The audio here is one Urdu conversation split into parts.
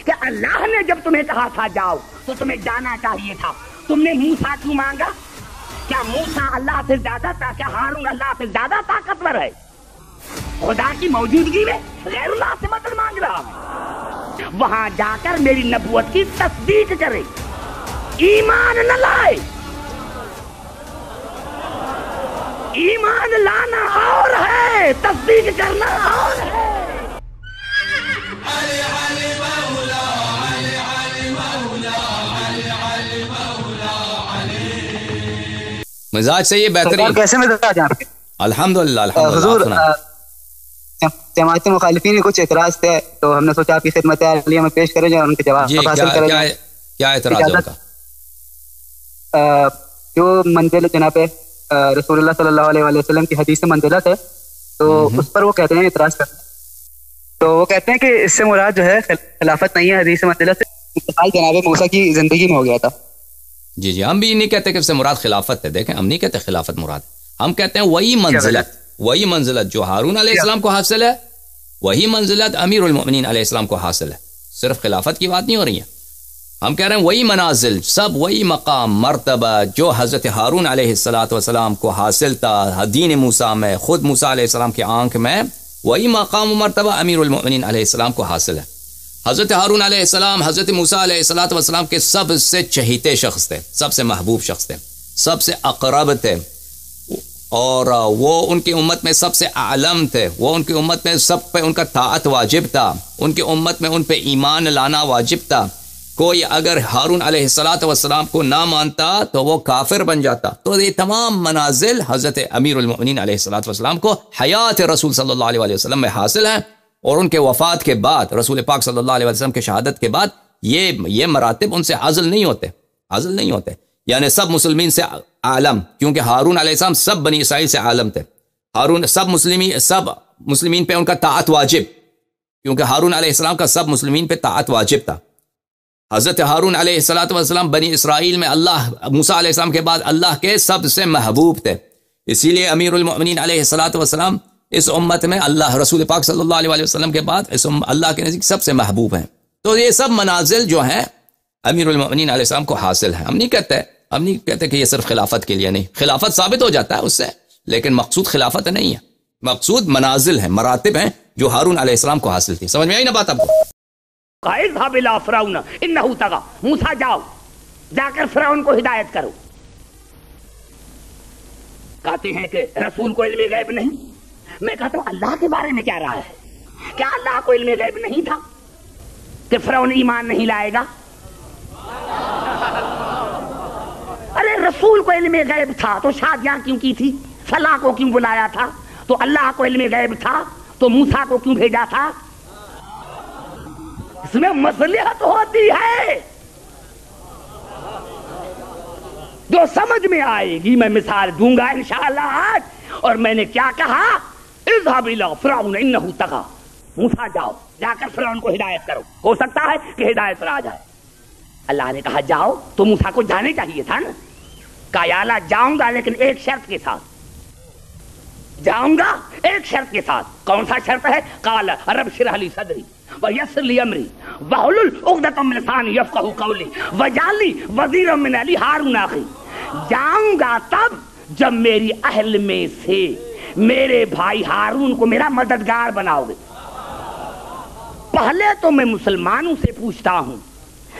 کہ اللہ نے جب تمہیں کہا تھا جاؤ تو تمہیں جانا چاہیے تھا، تم نے موسیٰ کیوں مانگا؟ کیا موسیٰ اللہ سے زیادہ کیا ہارون اللہ سے زیادہ طاقتور ہے؟ خدا کی موجودگی میں غیر اللہ سے مدد مانگ رہا ہے، وہاں جا کر میری نبوت کی تصدیق کرے، ایمان نہ لائے۔ ایمان لانا اور ہے، تصدیق کرنا اور ہے۔ مزاج سے یہ بہترین، کیسے مزاج آپ کے؟ الحمدللہ حضور الحمدللہ۔ جماعت مخالفین کچھ اعتراض تھے تو ہم نے سوچا آپ کی خدمت عالیہ میں پیش کریں جو ان کے جواب حاصل کریں۔ کیا اعتراض ہے ان کا؟ جو منزل جناب رسول اللہ صلی اللہ علیہ وسلم کی حدیث منزلت ہے تو اس پر وہ کہتے ہیں اعتراض کرتے ہیں، تو وہ کہتے ہیں کہ اس سے مراد جو ہے خلافت نہیں ہے، حدیث منزلت سے انتقال جناب موسیٰ کی زندگی میں ہو گیا تھا۔ جی ہم بھی نہیں کہتے کہ اس سے مراد خلافت ہے، دیکھیں ہم نہیں کہتے خلافت مراد، ہم کہتے ہیں وہی منزلت جو ہارون علیہ السلام کو حاصل ہے، وہی منزلت امیر المؤمنین علیہ السلام کو حاصل ہے، صرف خلافت کی بات نہیں ہو رہی ہے۔ ہم کہہ رہے ہیں وہی منازل، سب وہی مقام مرتبہ جو حضرت ہارون علیہ السلام کو حاصل تھا دین موسیٰ میں، خود موسیٰ علیہ السلام کی آنکھ میں، وہی مقام و مرتبہ امیر المؤمنین علیہ السلام کو حاصل ہے۔ حضرت ہارون علیہ السلام حضرت موسیٰ علیہ السلام کے سب سے چہیتے شخص تھے، سب سے محبوب شخص تھے، سب سے اقرب تھے، اور وہ ان کی امت میں سب سے عالم تھے، وہ ان کی امت میں سب پہ ان کا طاعت واجب تھا، ان کی امت میں ان پہ ایمان لانا واجب تھا۔ کوئی اگر ہارون علیہ السلام کو نہ مانتا تو وہ کافر بن جاتا۔ تو یہ تمام منازل حضرت امیر المؤمنین علیہ السلام کو حیات رسول صلی اللہ علیہ وسلم میں حاصل ہیں، اور ان کے وفات کے بعد رسول پاک صلی اللہ علیہ وسلم کے شہادت کے بعد یہ مراتب ان سے عزل نہیں ہوتے، یعنی سب مسلمین سے عالم، کیونکہ ہارون علیہ السلام سب بنی اسرائیل سے عالم تھے، ہارون سب مسلمین پہ ان کا طاعت واجب، کیونکہ ہارون علیہ السلام کا سب مسلمین پہ طاعت واجب تھا۔ حضرت ہارون علیہ السلام بنی اسرائیل میں موسیٰ علیہ السلام کے بعد اللہ کے سب سے محبوب تھے، اسی لیے امیر المؤمنین علیہ السلام اس امت میں اللہ رسول پاک صلی اللہ علیہ وسلم کے بعد اللہ کے نزدیک سب سے محبوب ہیں۔ تو یہ سب منازل جو ہیں امیر المؤمنین علیہ السلام کو حاصل ہیں۔ ہم نہیں کہتے کہ یہ صرف خلافت کے لیے نہیں، خلافت ثابت ہو جاتا ہے اس سے، لیکن مقصود خلافت نہیں ہے، مقصود منازل ہیں، مراتب ہیں جو ہارون علیہ السلام کو حاصل تھی۔ سمجھ میں آئی نا بات آپ کو؟ اذهب الى فرعون انه طغى، موسیٰ جاؤ، جا کر فرعون کو ہدایت کرو۔ کہتے ہیں کہ رسول کو علم غیب نہیں، میں کہتا ہوں اللہ کے بارے میں کیا رہا ہے؟ کیا اللہ کو علم غیب نہیں تھا کہ فرعون ایمان نہیں لائے گا؟ ارے رسول کو علم غیب تھا تو شادیاں کیوں کی تھی؟ فلاں کو کیوں بلایا تھا؟ تو اللہ کو علم غیب تھا تو موسیٰ کو کیوں بھیجا تھا؟ اس میں مصلحت ہوتی ہے جو سمجھ میں آئے گی، میں مثال دوں گا انشاءاللہ آج۔ اور میں نے کیا کہا؟ اذهب الى فرعون انه طغى، موسیٰ جاؤ، جا کر فرعون کو ہدایت کرو، ہو سکتا ہے کہ ہدایت پر آ جائے۔ اللہ نے کہا جاؤ تو موسیٰ کو جانے چاہیے تھا نا، کہا یا اللہ جاؤں گا لیکن ایک شرط کے ساتھ جاؤں گا، ایک شرط کے ساتھ۔ کون سا شرط ہے؟ قال رب اشرح لي صدري ويسر لي امري واحلل عقدة من لساني يفقهوا قولي واجعل لي وزيرا من اهلي هارون اخي۔ جاؤں گا تب جب میری اہل میں سے میرے بھائی ہارون کو میرا مددگار بناؤ گے۔ پہلے تو میں مسلمانوں سے پوچھتا ہوں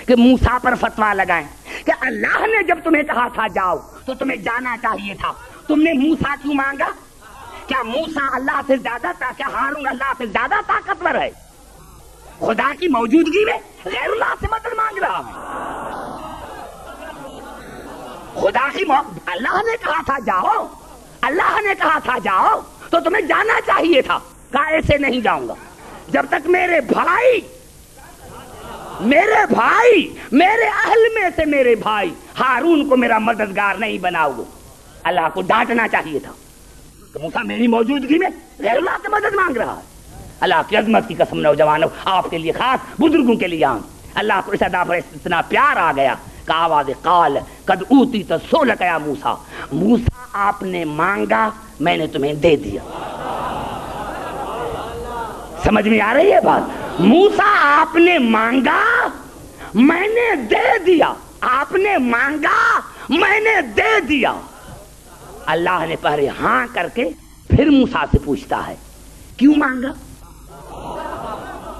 کہ موسیٰ پر فتویٰ لگائیں کہ اللہ نے جب تمہیں کہا تھا جاؤ تو تمہیں جانا چاہیے تھا، تم نے موسیٰ کیوں مانگا؟ کیا موسیٰ اللہ سے زیادہ کیا ہارون اللہ سے زیادہ طاقتور ہے؟ خدا کی موجودگی میں غیر اللہ سے مدد مانگ رہا ہے۔ خدا کی اللہ نے کہا تھا جاؤ، اللہ نے کہا تھا جاؤ تو تمہیں جانا چاہیے تھا، کہا ایسے نہیں جاؤں گا جب تک میرے اہل میں سے میرے بھائی ہارون کو میرا مددگار نہیں بناؤ گے۔ اللہ کو ڈانٹنا چاہیے تھا کہ موسیٰ میری موجودگی میں غیر اللہ سے مدد مانگ رہا ہے۔ اللہ کی عظمت کی قسم نوجوانوں، آپ کے لیے خاص، بزرگوں کے لیے عام، اللہ کو اس ادا پر اتنا پیار آ گیا کہ آواز قال قد اوتیت سؤلک یا موسیٰ، موسیٰ آپ نے مانگا میں نے تمہیں دے دیا۔ سمجھ میں آ رہی ہے بات؟ موسیٰ آپ نے مانگا میں نے دے دیا، آپ نے مانگا میں نے دے دیا۔ اللہ نے پہلے ہاں کر کے پھر موسیٰ سے پوچھتا ہے کیوں مانگا؟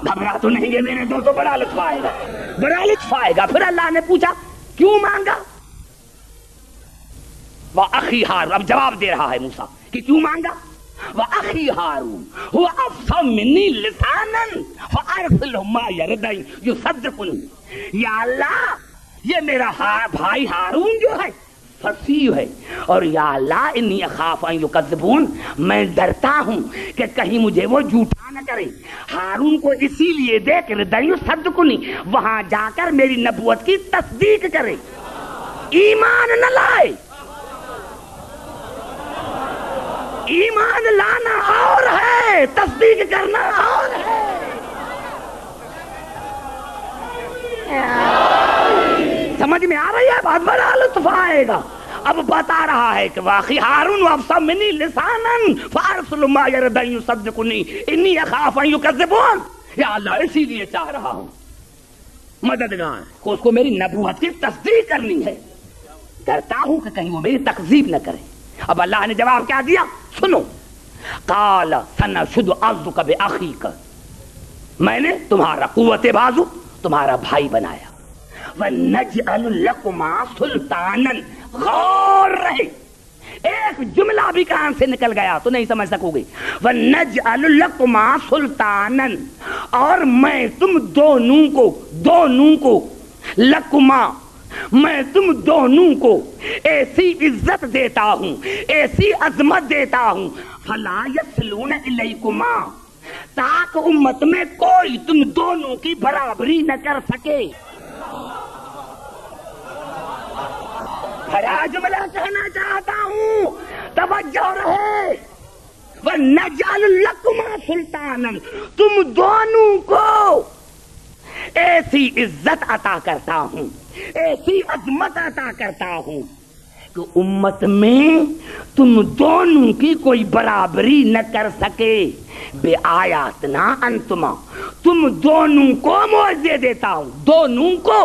گھبرا تو نہیں گے میرے دوستو، بڑا لطف آئے گا، بڑا لطف آئے گا۔ پھر اللہ نے پوچھا کیوں مانگا؟ وَأَخِي ہارون، اب جواب دے رہا ہے موسیٰ کہ کیوں مانگا؟ وَأَخِي ہارون هُوَ أَفْصَحُ مِنِّي لِسَانًا فَأَرْسِلْهُ مَعِيَ رِدًا يُصَدِّقُنِي۔ یا اللہ یہ میرا بھائی ہارون جو ہے فصیح ہے، اور یا اللہ انی اخاف ان یکذبون، میں ڈرتا ہوں کہ کہیں مجھے وہ جھوٹا نہ کرے۔ ہارون کو اسی لیے دے کہ رِدًا يُصَدِّقُنی، وہاں جا کر میری نبوت کی تصدیق کرے، ایمان نہ لائے۔ ایمان لانا اور ہے، تصدیق کرنا اور ہے۔ سمجھ میں آ رہی ہے بات؟ بڑا لطف آئے گا۔ اب بتا رہا ہے کہ واقعی ہارون افصح منی لسانا فارسل معی ردا یصدقنی انی اخاف ان یکذبون۔ یا اللہ اسی لیے چاہ رہا ہوں مددگار کو، اس کو میری نبوت کی تصدیق کرنی ہے، ڈرتا ہوں کہ کہیں وہ میری تکذیب نہ کرے۔ اب اللہ نے جواب کیا دیا سنو، قال سنشد عضدک باخیک، میں نے تمہارا قوت بازو تمہارا بھائی بنایا، وَنَجْعَلُ لَكُمَا سُلْطَانًا، غور رہے، ایک جملہ بھی کان سے نکل گیا تو نہیں سمجھ سکو گے، وَنَجْعَلُ لَكُمَا سُلْطَانًا، اور میں تم دونوں کو لکما، میں تم دونوں کو ایسی عزت دیتا ہوں، ایسی عظمت دیتا ہوں، فَلَا يَصْلُونَ إِلَيْكُمَا، تاکہ امت میں کوئی تم دونوں کی برابری نہ کر سکے۔ بڑا جملہ کہنا چاہتا ہوں، توجہ رہے، وَنَجْعَلُ لَكُمَا سُلْطَانًا، تم دونوں کو ایسی عزت عطا کرتا ہوں، ایسی عظمت عطا کرتا ہوں کہ امت میں تم دونوں کی کوئی برابری نہ کر سکے۔ بے آیاتنا انتما، تم دونوں کو معاوضے دیتا ہوں، دونوں کو،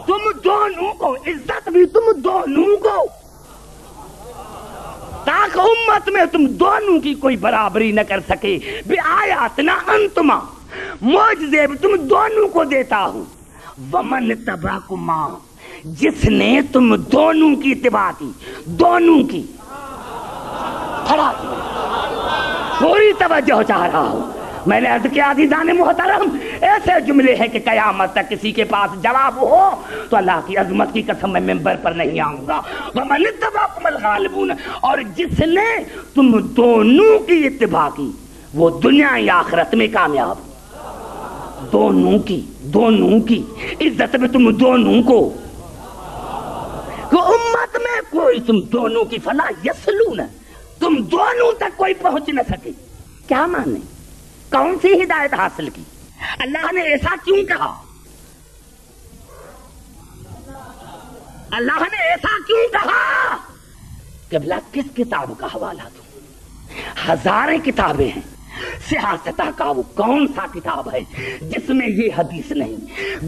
تم دونوں کو، عزت بھی تم دونوں کو، تاکہ امت میں تم دونوں کی کوئی برابری نہ کر سکے۔ بے آیاتنا انتما، معجزے بھی تم دونوں کو دیتا ہوں۔ ومن تبعکما، جس نے تم دونوں کی اتباع کی، دونوں کی، کھڑا پوری توجہ چاہ رہا ہوں۔ میں نے عرض کیا عزیزان محترم، ایسے جملے ہیں کہ قیامت تک کسی کے پاس جواب ہو تو اللہ کی عظمت کی قسم میں ممبر پر نہیں آؤں گا۔ ومن تبعکم الغالبون، اور جس نے تم دونوں کی اتباع کی وہ دنیا یا آخرت میں کامیاب۔ دونوں کی عزت میں تم دونوں کو، کہ امت میں کوئی تم دونوں کی فلا یسلون، تم دونوں تک کوئی پہنچ نہ سکے۔ کیا مانے؟ کون سی ہدایت حاصل کی؟ اللہ نے ایسا کیوں کہا؟ اللہ نے ایسا کیوں کہا؟ قبلہ کس کتاب کا حوالہ دوں؟ ہزاریں کتابیں ہیں، سیاستہ کا وہ کون سا کتاب ہے جس میں یہ حدیث نہیں؟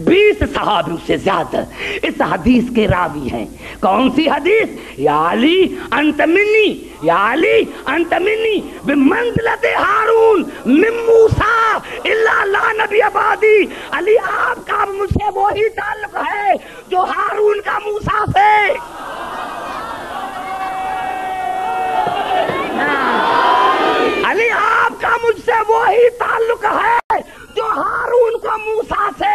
20 صحابیوں سے زیادہ اس حدیث کے راوی ہیں۔ کون سی حدیث؟ یا علی انت منی، یا علی انت منی بمنزلت ہارون من موسیٰ الا لا نبی عبادی، علی آپ کا مجھ سے وہی تعلق ہے جو ہارون کا موسیٰ سے۔ علی آپ کا مجھ سے وہی تعلق ہے جو ہارون کو موسیٰ سے۔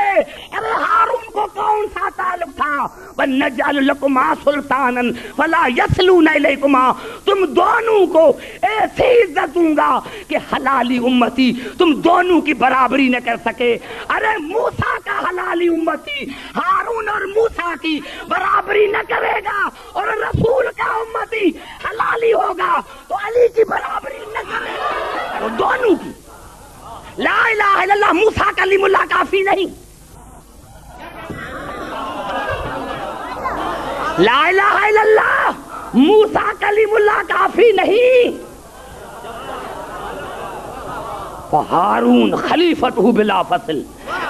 ارے ہارون کو کون سا تعلق تھا؟ وَنَجْعَلُ لَكُمَا سُلْطَانًا فَلَا يَصْلُونَ إِلَيْكُمَا، تم دونوں کو ایسی عزت دوں گا کہ حلالی امتی تم دونوں کی برابری نہ کر سکے۔ ارے موسیٰ کا حلالی امتی ہارون اور موسیٰ کی برابری نہ کرے گا، اور رسول کا امتی حلالی ہوگا تو علی کی برابری نہ کرے گا، وہ دونوں کی۔ لا الہ الا اللہ، موسیٰ کلیم اللہ کافی نہیں، لا الہ الا اللہ موسیٰ کلیم اللہ کافی نہیں۔ ہارون خلیفت ہو بلا فصل،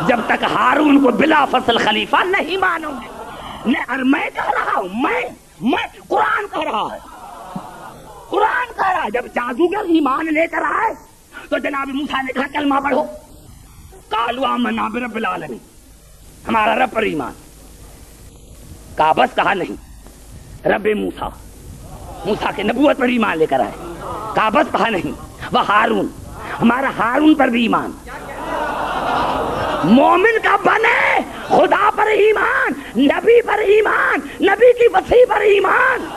جب تک ہارون کو بلا فصل خلیفہ نہیں مانو گے. اور میں کہہ رہا ہوں، میں قرآن کہہ رہا ہے، قرآن کہہ رہا ہے. جب جادوگر ایمان لے کر آئے تو جناب موسیٰ نے کہا کلمہ پڑھو. قالوا آمنا برب العالمین، ہمارا رب پر ایمان. کہا بس، کہا نہیں، رب موسیٰ، موسیٰ کے نبوت پر ایمان لے کر آئے. کہا بس، کہا نہیں، وہ ہارون، ہمارا ہارون پر بھی ایمان. مومن کا بنے خدا پر ایمان، نبی پر ایمان، نبی کی وصی پر ایمان.